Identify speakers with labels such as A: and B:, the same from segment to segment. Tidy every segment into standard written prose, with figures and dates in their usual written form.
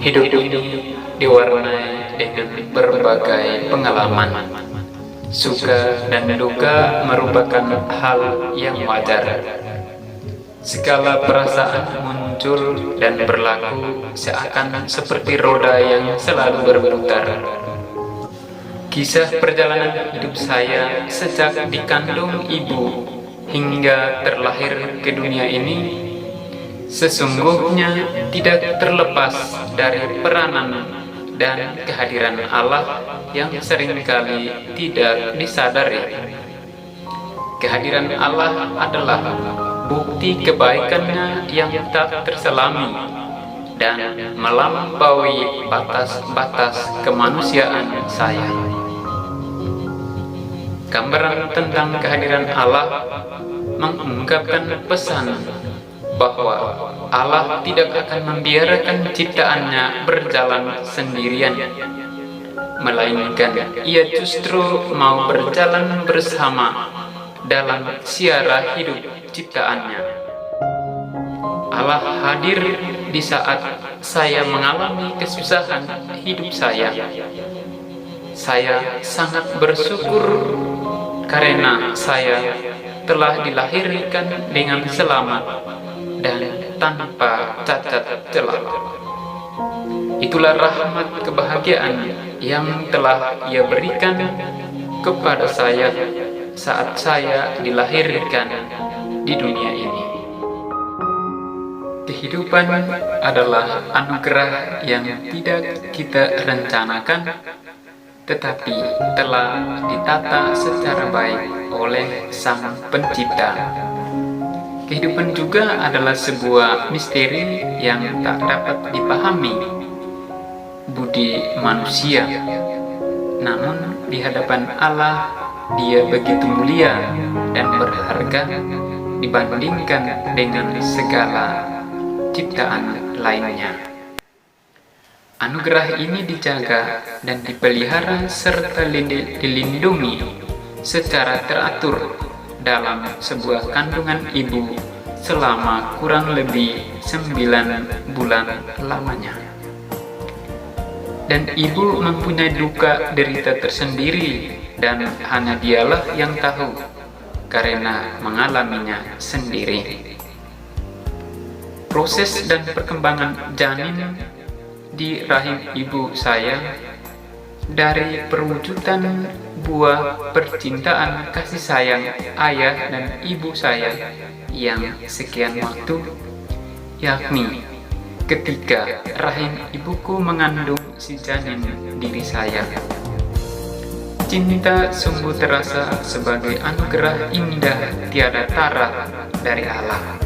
A: Hidup ini diwarnai dengan berbagai pengalaman. Suka dan duka merupakan hal yang wajar. Segala perasaan muncul dan berlaku seakan seperti roda yang selalu berputar. Kisah perjalanan hidup saya sejak dikandung ibu hingga terlahir ke dunia ini sesungguhnya tidak terlepas dari peranan dan kehadiran Allah yang seringkali tidak disadari. Kehadiran Allah adalah bukti kebaikannya yang tak terselami dan melampaui batas-batas kemanusiaan saya. Gambaran tentang kehadiran Allah mengungkapkan pesan bahwa Allah tidak akan membiarkan ciptaannya berjalan sendirian, melainkan Ia justru mau berjalan bersama dalam siara hidup ciptaannya. Allah hadir di saat saya mengalami kesusahan hidup saya. Saya sangat bersyukur karena saya telah dilahirkan dengan selamat dan tanpa cacat celah. Itulah rahmat kebahagiaan yang telah Ia berikan kepada saya saat saya dilahirkan di dunia ini. Kehidupan adalah anugerah yang tidak kita rencanakan, tetapi telah ditata secara baik oleh Sang Pencipta. Kehidupan juga adalah sebuah misteri yang tak dapat dipahami budi manusia. Namun di hadapan Allah, Dia begitu mulia dan berharga dibandingkan dengan segala ciptaan lainnya. Anugerah ini dijaga dan dipelihara serta dilindungi secara teratur dalam sebuah kandungan ibu selama kurang lebih 9 bulan lamanya. Dan ibu mempunyai duka derita tersendiri dan hanya Dialah yang tahu karena mengalaminya sendiri. Proses dan perkembangan janin di rahim ibu saya dari perwujudan buah percintaan kasih sayang ayah dan ibu saya yang sekian waktu, yakni ketika rahim ibuku mengandung si janin diri saya. Cinta sungguh terasa sebagai anugerah indah tiada tara dari Allah.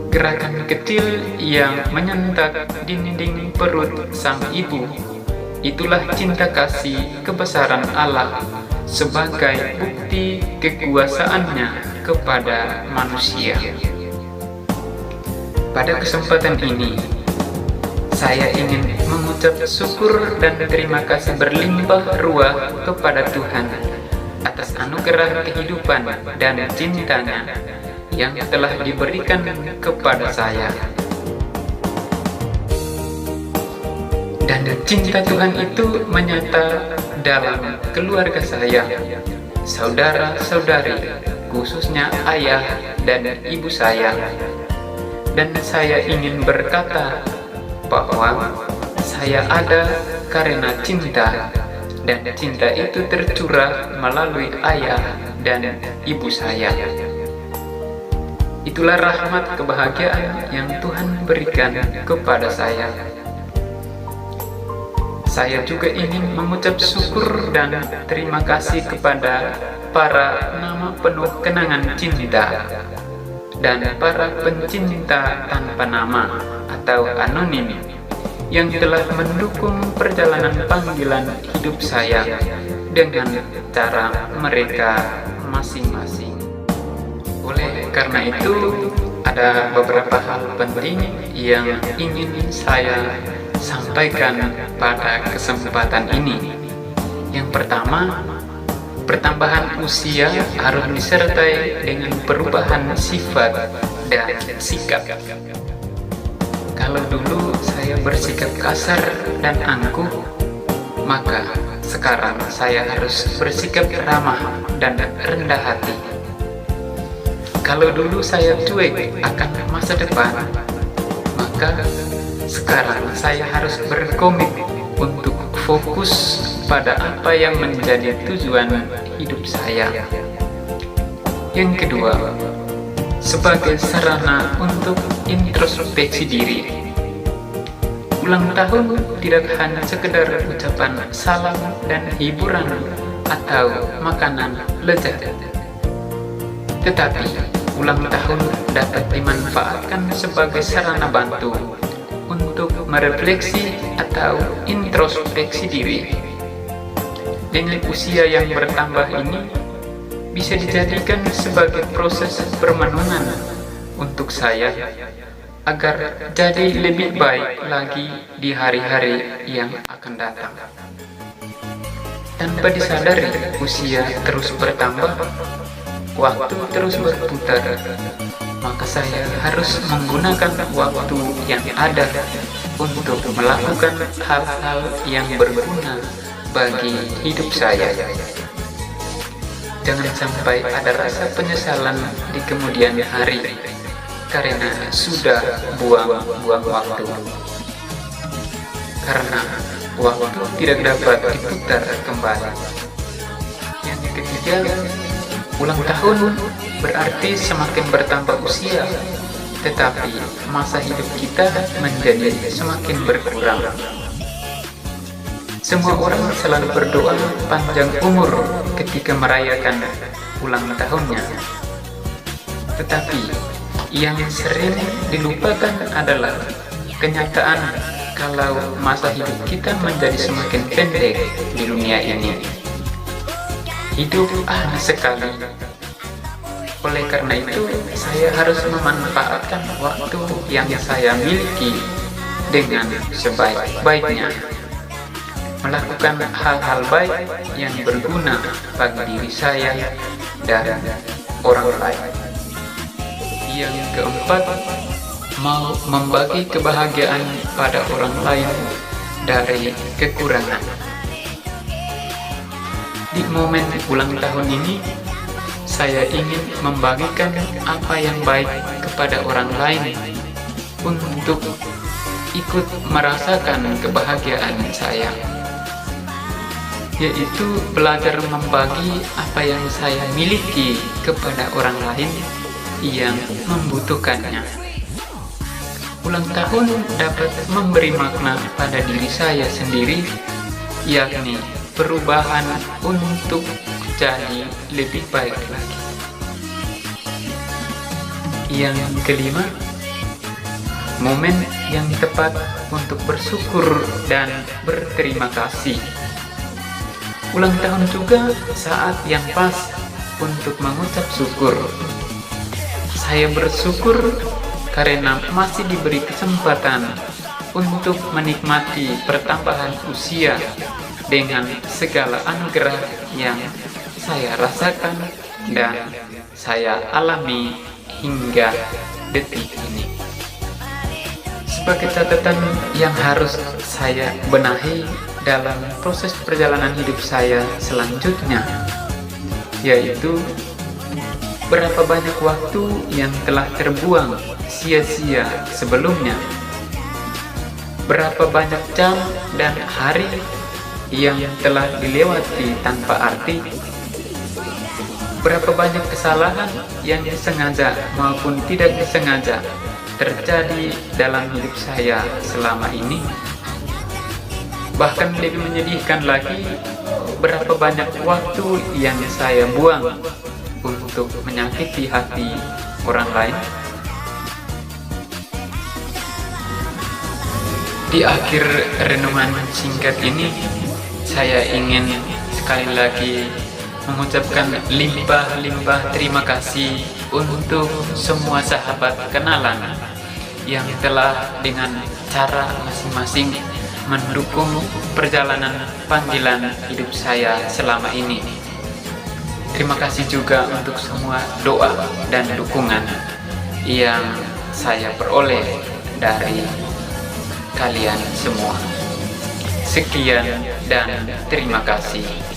A: Gerakan kecil yang menyentak dinding perut sang ibu, itulah cinta kasih kebesaran Allah sebagai bukti kekuasaannya kepada manusia. Pada kesempatan ini, saya ingin mengucap syukur dan terima kasih berlimpah ruah kepada Tuhan atas anugerah kehidupan dan cintanya yang telah diberikan kepada saya. Dan cinta Tuhan itu menyata dalam keluarga saya, saudara-saudari, khususnya ayah dan ibu saya. Dan saya ingin berkata bahwa saya ada karena cinta, dan cinta itu tercurah melalui ayah dan ibu saya. Itulah rahmat kebahagiaan yang Tuhan berikan kepada saya. Saya juga ingin mengucap syukur dan terima kasih kepada para nama penuh kenangan cinta dan para pencinta tanpa nama atau anonim yang telah mendukung perjalanan panggilan hidup saya dengan cara mereka masing-masing. Oleh karena itu, ada beberapa hal penting yang ingin saya sampaikan pada kesempatan ini. Yang pertama, pertambahan usia harus disertai dengan perubahan sifat dan sikap. Kalau dulu saya bersikap kasar dan angkuh, maka sekarang saya harus bersikap ramah dan rendah hati. Kalau dulu saya cuek akan masa depan, maka sekarang saya harus berkomit untuk fokus pada apa yang menjadi tujuan hidup saya. Yang kedua, sebagai sarana untuk introspeksi diri. Ulang tahun tidak hanya sekedar ucapan salam dan hiburan atau makanan lezat, tetapi ulang tahun dapat dimanfaatkan sebagai sarana bantu untuk merefleksi atau introspeksi diri. Dengan usia yang bertambah ini, bisa dijadikan sebagai proses permenungan untuk saya agar jadi lebih baik lagi di hari-hari yang akan datang. Tanpa disadari, usia terus bertambah, waktu terus berputar, maka saya harus menggunakan waktu yang ada untuk melakukan hal-hal yang berguna bagi hidup saya. Jangan sampai ada rasa penyesalan di kemudian hari karena sudah buang-buang waktu. Karena waktu tidak dapat diputar kembali. Yang ketiga, ulang tahun berarti semakin bertambah usia, tetapi masa hidup kita menjadi semakin berkurang. Semua orang selalu berdoa panjang umur ketika merayakan ulang tahunnya. Tetapi yang sering dilupakan adalah kenyataan kalau masa hidup kita menjadi semakin pendek di dunia ini. Hidup hanya sekali. Oleh karena itu, saya harus memanfaatkan waktu yang saya miliki dengan sebaik-baiknya, melakukan hal-hal baik yang berguna bagi diri saya dan orang lain. Yang keempat, mau membagi kebahagiaan pada orang lain dari kekurangan. Di momen ulang tahun ini, saya ingin membagikan apa yang baik kepada orang lain untuk ikut merasakan kebahagiaan saya, yaitu belajar membagi apa yang saya miliki kepada orang lain yang membutuhkannya. Ulang tahun dapat memberi makna pada diri saya sendiri, yakni perubahan untuk jadi lebih baik lagi. Yang kelima, momen yang tepat untuk bersyukur dan berterima kasih. Ulang tahun juga saat yang pas untuk mengucap syukur. Saya bersyukur karena masih diberi kesempatan untuk menikmati pertambahan usia dengan segala anugerah yang saya rasakan dan saya alami hingga detik ini. Sebagai catatan yang harus saya benahi dalam proses perjalanan hidup saya selanjutnya, yaitu berapa banyak waktu yang telah terbuang sia-sia sebelumnya, berapa banyak jam dan hari yang telah dilewati tanpa arti, berapa banyak kesalahan yang disengaja maupun tidak disengaja terjadi dalam hidup saya selama ini. Bahkan lebih menyedihkan lagi, berapa banyak waktu yang saya buang untuk menyakiti hati orang lain. Di akhir renungan singkat ini, saya ingin sekali lagi mengucapkan limpah-limpah terima kasih untuk semua sahabat kenalan yang telah dengan cara masing-masing mendukung perjalanan panggilan hidup saya selama ini. Terima kasih juga untuk semua doa dan dukungan yang saya peroleh dari kalian semua. Sekian dan terima kasih.